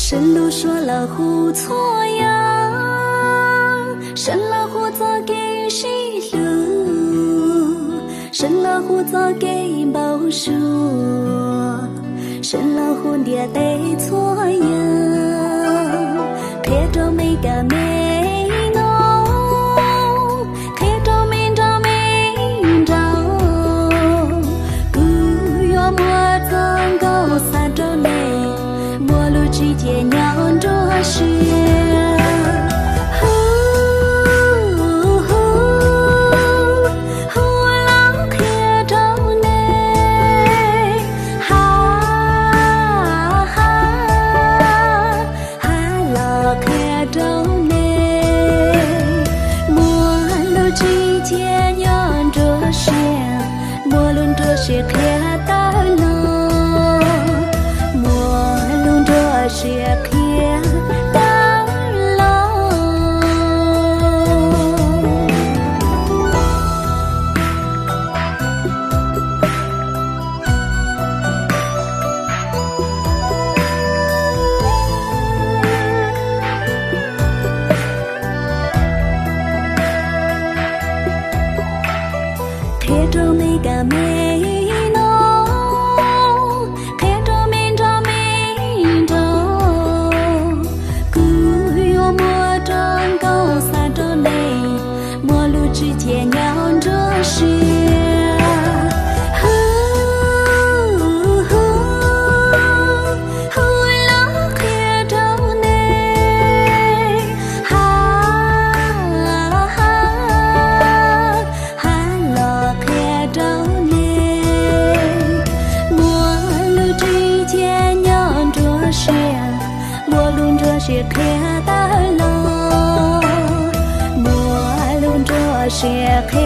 神路说了胡错呀，神了胡做给谁路？神了胡做给报数，神了胡爹得错呀，看着没个没弄，看着没着没着，不要莫脏高撒着内。陌路之间酿着血，老看着你，老看着你，陌路之间酿着血，陌路着血看到了。是看到了，看着没个没弄，看着没着没着。之间酿着血，老看着你，老看着你，陌路之间酿着血，陌路着血看到了。是看